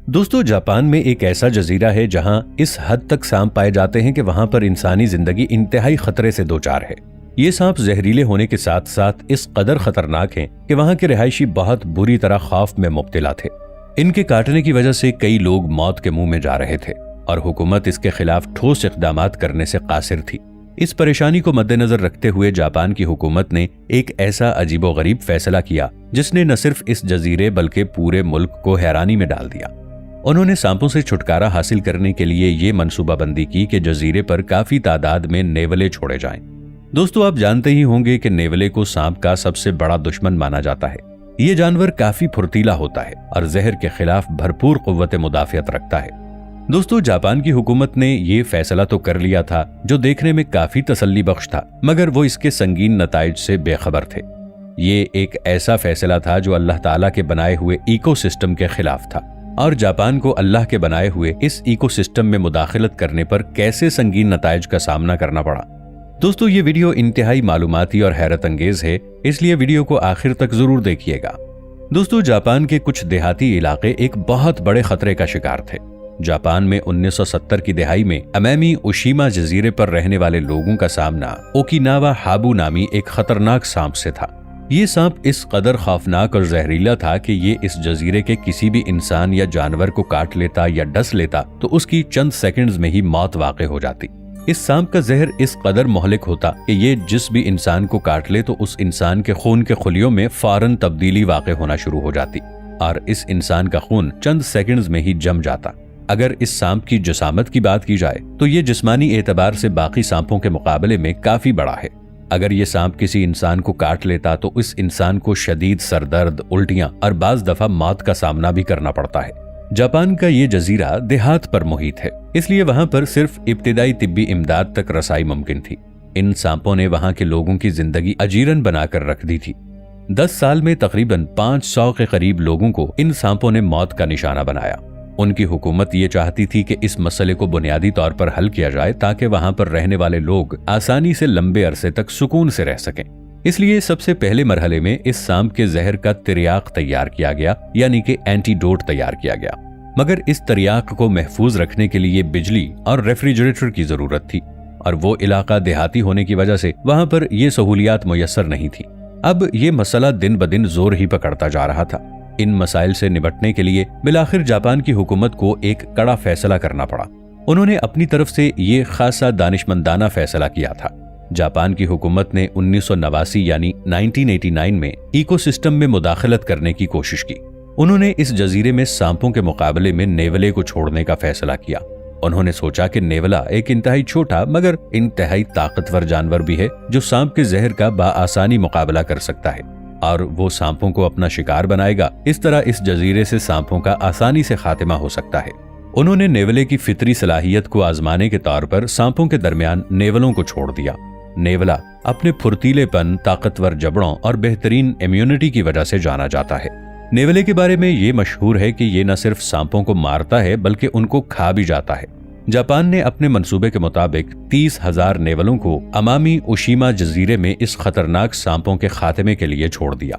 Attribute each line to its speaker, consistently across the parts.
Speaker 1: दोस्तों, जापान में एक ऐसा जजीरा है जहां इस हद तक सांप पाए जाते हैं कि वहां पर इंसानी जिंदगी इंतहाई खतरे से दो चार है। ये सांप जहरीले होने के साथ साथ इस कदर खतरनाक हैं कि वहां के रिहायशी बहुत बुरी तरह खौफ में मुब्तला थे। इनके काटने की वजह से कई लोग मौत के मुंह में जा रहे थे और हुकूमत इसके खिलाफ ठोस इक़दामात करने से कासिर थी। इस परेशानी को मद्देनजर रखते हुए जापान की हुकूमत ने एक ऐसा अजीबोगरीब फैसला किया जिसने न सिर्फ इस जजीरे बल्कि पूरे मुल्क को हैरानी में डाल दिया। उन्होंने सांपों से छुटकारा हासिल करने के लिए ये मनसूबाबंदी की कि जजीरे पर काफी तादाद में नेवले छोड़े जाएं। दोस्तों, आप जानते ही होंगे कि नेवले को सांप का सबसे बड़ा दुश्मन माना जाता है। ये जानवर काफी फुर्तीला होता है और जहर के खिलाफ भरपूर कुव्वत मुदाफियत रखता है। दोस्तों, जापान की हुकूमत ने ये फैसला तो कर लिया था जो देखने में काफी तसल्ली बख्श था, मगर वो इसके संगीन नताइज से बेखबर थे। ये एक ऐसा फैसला था जो अल्लाह ताला के बनाए हुए इकोसिस्टम के खिलाफ था और जापान को अल्लाह के बनाए हुए इस इकोसिस्टम में मुदाखलत करने पर कैसे संगीन नताइज का सामना करना पड़ा। दोस्तों, ये वीडियो इंतहाई मालूमाती और हैरत अंगेज है, इसलिए वीडियो को आखिर तक जरूर देखिएगा। दोस्तों, जापान के कुछ देहाती इलाके एक बहुत बड़े खतरे का शिकार थे। जापान में 1970 की दहाई में अमामी ओशिमा जजीरे पर रहने वाले लोगों का सामना ओकिनावा हाबू नामी एक खतरनाक सांप से था। ये सांप इस कदर खौफनाक और जहरीला था कि ये इस जजीरे के किसी भी इंसान या जानवर को काट लेता या डस लेता तो उसकी चंद सेकंड्स में ही मौत वाक़ई हो जाती। इस सांप का जहर इस कदर मोहलिक होता कि ये जिस भी इंसान को काट ले तो उस इंसान के खून के खुलियों में फौरन तब्दीली वाक़ई होना शुरू हो जाती और इस इंसान का खून चंद सेकंड्स में ही जम जाता। अगर इस सांप की जसामत की बात की जाए तो ये जिस्मानी एतबार से बाकी सांपों के मुकाबले में काफी बड़ा है। अगर ये सांप किसी इंसान को काट लेता तो इस इंसान को शदीद सरदर्द, उल्टियां और बाज दफा मौत का सामना भी करना पड़ता है। जापान का ये जजीरा देहात पर मुहित है, इसलिए वहां पर सिर्फ इब्तिदाई तिब्बी इमदाद तक रसाई मुमकिन थी। इन सांपों ने वहां के लोगों की जिंदगी अजीरन बनाकर रख दी थी। 10 साल में तकरीबन 500 के करीब लोगों को इन सांपों ने मौत का निशाना बनाया। उनकी हुकूमत ये चाहती थी कि इस मसले को बुनियादी तौर पर हल किया जाए ताकि वहां पर रहने वाले लोग आसानी से लंबे अरसे तक सुकून से रह सकें। इसलिए सबसे पहले मरहले में इस सांप के जहर का तिर्याक तैयार किया गया, यानी कि एंटीडोट तैयार किया गया। मगर इस तिर्याक को महफूज रखने के लिए बिजली और रेफ्रिजरेटर की जरूरत थी और वो इलाका देहाती होने की वजह से वहां पर ये सहूलियात मुयस्सर नहीं थी। अब ये मसला दिन ब दिन जोर ही पकड़ता जा रहा था। इन मसाइल से निपटने के लिए बिलाखिर जापान की हुकूमत को एक कड़ा फैसला करना पड़ा। उन्होंने अपनी तरफ से ये खासा दानिशमंदाना फैसला किया था। जापान की हुकूमत ने 1989 यानी 1989 में इकोसिस्टम में मुदाखलत करने की कोशिश की। उन्होंने इस जजीरे में सांपों के मुकाबले में नेवले को छोड़ने का फैसला किया। उन्होंने सोचा कि नेवला एक इंतहाई छोटा मगर इंतहाई ताकतवर जानवर भी है जो सांप के जहर का बाआसानी मुकाबला कर सकता है और वो सांपों को अपना शिकार बनाएगा। इस तरह इस जजीरे से सांपों का आसानी से खात्मा हो सकता है। उन्होंने नेवले की फितरी सलाहियत को आजमाने के तौर पर सांपों के दरमियान नेवलों को छोड़ दिया। नेवला अपने फुर्तीलेपन, ताकतवर जबड़ों और बेहतरीन इम्यूनिटी की वजह से जाना जाता है। नेवले के बारे में ये मशहूर है कि ये न सिर्फ सांपों को मारता है बल्कि उनको खा भी जाता है। जापान ने अपने मंसूबे के मुताबिक 30,000 नेवलों को अमामी ओशिमा जजीरे में इस खतरनाक सांपों के खात्मे के लिए छोड़ दिया।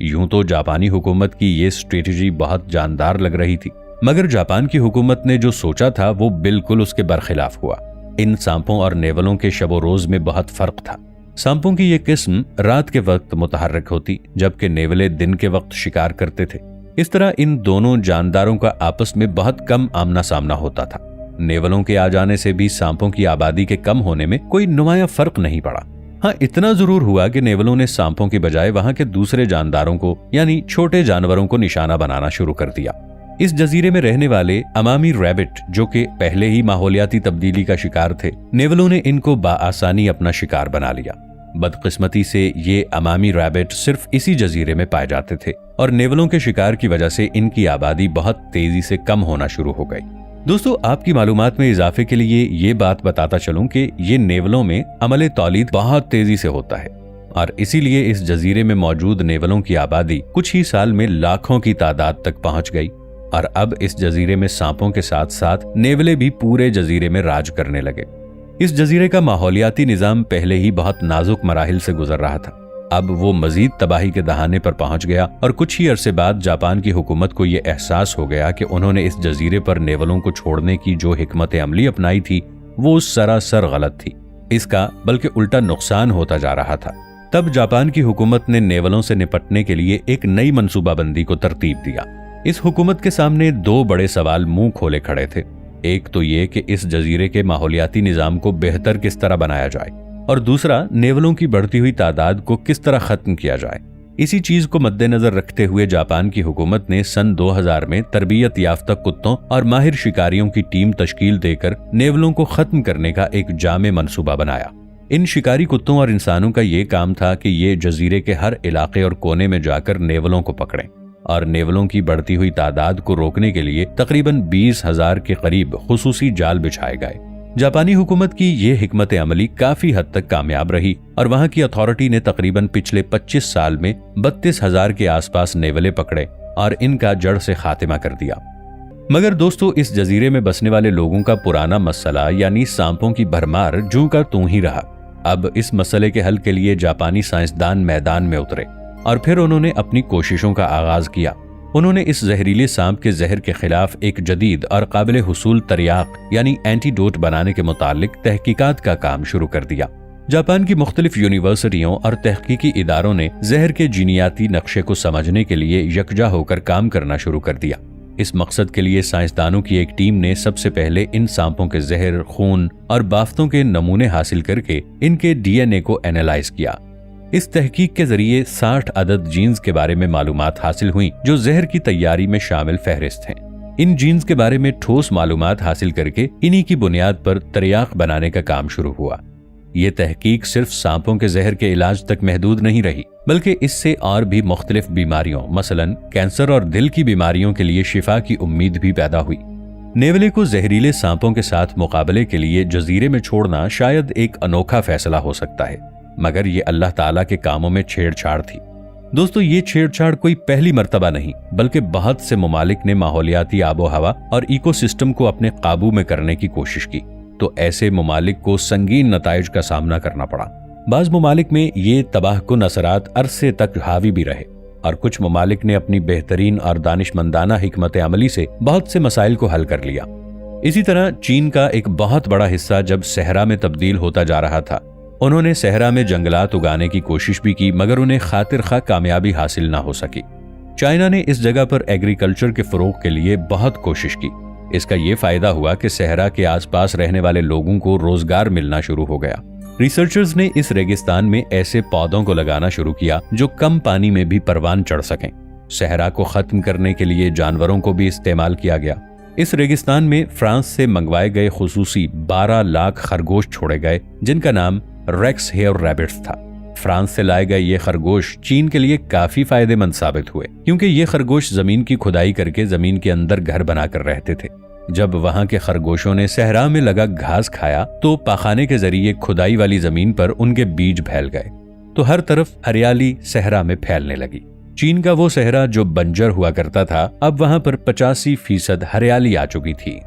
Speaker 1: यूं तो जापानी हुकूमत की ये स्ट्रेटजी बहुत जानदार लग रही थी, मगर जापान की हुकूमत ने जो सोचा था वो बिल्कुल उसके बरखिलाफ हुआ। इन सांपों और नेवलों के शबो रोज में बहुत फर्क था। सांपों की ये किस्म रात के वक्त मुतहर्रिक होती जबकि नेवले दिन के वक्त शिकार करते थे। इस तरह इन दोनों जानदारों का आपस में बहुत कम आमना सामना होता था। नेवलों के आ जाने से भी सांपों की आबादी के कम होने में कोई नुमाया फर्क नहीं पड़ा। हाँ, इतना जरूर हुआ कि नेवलों ने सांपों की बजाय वहां के दूसरे जानदारों को यानी छोटे जानवरों को निशाना बनाना शुरू कर दिया। इस जजीरे में रहने वाले अमामी रैबिट जो कि पहले ही माहौलियाती तब्दीली का शिकार थे, नेवलों ने इनको बाआसानी अपना शिकार बना लिया। बदकिस्मती से ये अमामी रैबिट सिर्फ इसी जजीरे में पाए जाते थे और नेवलों के शिकार की वजह से इनकी आबादी बहुत तेजी से कम होना शुरू हो गई। दोस्तों, आपकी मालूमात में इजाफे के लिए ये बात बताता चलूं कि ये नेवलों में अमले तौलीद बहुत तेजी से होता है और इसीलिए इस जजीरे में मौजूद नेवलों की आबादी कुछ ही साल में लाखों की तादाद तक पहुंच गई और अब इस जजीरे में सांपों के साथ साथ नेवले भी पूरे जजीरे में राज करने लगे। इस जजीरे का माहौलियाती निजाम पहले ही बहुत नाजुक मराहिल से गुजर रहा था। اب وہ مزید تباہی کے دہانے پر پہنچ گیا اور کچھ ہی عرصے بعد جاپان کی حکومت کو یہ احساس ہو گیا کہ انہوں نے اس جزیرے پر نیولوں کو چھوڑنے کی جو حکمت عملی اپنائی تھی وہ سراسر غلط تھی، اس کا بلکہ الٹا نقصان ہوتا جا رہا تھا۔ تب جاپان کی حکومت نے نیولوں سے نپٹنے کے لیے ایک نئی منصوبہ بندی کو ترتیب دیا۔ اس حکومت کے سامنے دو بڑے سوال منہ کھولے کھڑے تھے۔ ایک تو یہ کہ اس جزیرے کے ماحولیاتی نظام کو بہتر کس طرح بنایا جائے، اور دوسرا نیولوں کی بڑھتی ہوئی تعداد کو کس طرح ختم کیا جائے۔ اسی چیز کو مد نظر رکھتے ہوئے جاپان کی حکومت نے سن 2000 میں تربیت یافتہ کتوں اور ماہر شکاریوں کی ٹیم تشکیل دے کر نیولوں کو ختم کرنے کا ایک جامع منصوبہ بنایا۔ ان شکاری کتوں اور انسانوں کا یہ کام تھا کہ یہ جزیرے کے ہر علاقے اور کونے میں جا کر نیولوں کو پکڑیں، اور نیولوں کی بڑھتی ہوئی تعداد کو روکنے کے لیے تقریباً 20,000 کے قریب خصوصی جال بچھائے گئے۔ جاپانی حکومت کی یہ حکمت عملی کافی حد تک کامیاب رہی اور وہاں کی اتھارٹی نے تقریباً پچھلے 25 سال میں 32,000 کے آس پاس نیولے پکڑے اور ان کا جڑ سے خاتمہ کر دیا۔ مگر دوستو، اس جزیرے میں بسنے والے لوگوں کا پرانا مسئلہ یعنی سانپوں کی بھرمار جوں کا توں ہی رہا۔ اب اس مسئلے کے حل کے لیے جاپانی سائنسدان میدان میں اترے اور پھر انہوں نے اپنی کوششوں کا آغاز کیا۔ انہوں نے اس زہریلے سانپ کے زہر کے خلاف ایک جدید اور قابل حصول تریاق یعنی اینٹی ڈوٹ بنانے کے متعلق تحقیقات کا کام شروع کر دیا۔ جاپان کی مختلف یونیورسٹیوں اور تحقیقی اداروں نے زہر کے جینیاتی نقشے کو سمجھنے کے لیے یکجا ہو کر کام کرنا شروع کر دیا۔ اس مقصد کے لیے سائنسدانوں کی ایک ٹیم نے سب سے پہلے ان سانپوں کے زہر، خون اور بافتوں کے نمونے حاصل کر کے ان کے ڈی این اے کو اینالائز کیا۔ اس تحقیق کے ذریعے 60 عدد جینز کے بارے میں معلومات حاصل ہوئیں جو زہر کی تیاری میں شامل فہرست ہیں۔ ان جینز کے بارے میں ٹھوس معلومات حاصل کر کے انہی کی بنیاد پر تریاق بنانے کا کام شروع ہوا۔ یہ تحقیق صرف سانپوں کے زہر کے علاج تک محدود نہیں رہی، بلکہ اس سے اور بھی مختلف بیماریوں مثلاً کینسر اور دل کی بیماریوں کے لیے شفا کی امید بھی پیدا ہوئی۔ نیولے کو زہریلے سانپوں کے ساتھ مقابلے کے لیے جزیرے میں چھوڑنا شاید ایک انوکھا فیصلہ ہو سکتا ہے، مگر یہ اللہ تعالیٰ کے کاموں میں چھیڑ چھاڑ تھی۔ دوستو، یہ چھیڑ چھاڑ کوئی پہلی مرتبہ نہیں، بلکہ بہت سے ممالک نے ماحولیاتی آب و ہوا اور ایکو سسٹم کو اپنے قابو میں کرنے کی کوشش کی، تو ایسے ممالک کو سنگین نتائج کا سامنا کرنا پڑا۔ بعض ممالک میں یہ تباہ کن اثرات عرصے تک حاوی بھی رہے، اور کچھ ممالک نے اپنی بہترین اور دانشمندانہ حکمت عملی سے بہت سے مسائل کو حل کر لیا۔ اسی طرح چین کا ایک بہت بڑا حصہ جب صحرا میں تبدیل ہوتا جا رہا تھا، انہوں نے صحرا میں جنگلات اگانے کی کوشش بھی کی، مگر انہیں خاطر خواہ کامیابی حاصل نہ ہو سکی۔ چائنا نے اس جگہ پر ایگریکلچر کے فروغ کے لیے بہت کوشش کی۔ اس کا یہ فائدہ ہوا کہ صحرا کے آس پاس رہنے والے لوگوں کو روزگار ملنا شروع ہو گیا۔ ریسرچرز نے اس ریگستان میں ایسے پودوں کو لگانا شروع کیا جو کم پانی میں بھی پروان چڑھ سکیں۔ صحرا کو ختم کرنے کے لیے جانوروں کو بھی استعمال کیا گیا۔ اس ریگستان میں فرانس سے منگوائے گئے خصوصی 12 لاکھ خرگوش چھوڑے گئے جن کا نام ریکس ہیئر ریبٹس تھا۔ فرانس سے لائے گئے یہ خرگوش چین کے لیے کافی فائدہ مند ثابت ہوئے، کیونکہ یہ خرگوش زمین کی کھدائی کر کے زمین کے اندر گھر بنا کر رہتے تھے۔ جب وہاں کے خرگوشوں نے صحرا میں لگا گھاس کھایا تو پاخانے کے ذریعے کھدائی والی زمین پر ان کے بیج پھیل گئے، تو ہر طرف ہریالی صحرا میں پھیلنے لگی۔ چین کا وہ صحرا جو بنجر ہوا کرتا تھا، اب وہاں پر 85% ہریالی آ چکی تھی۔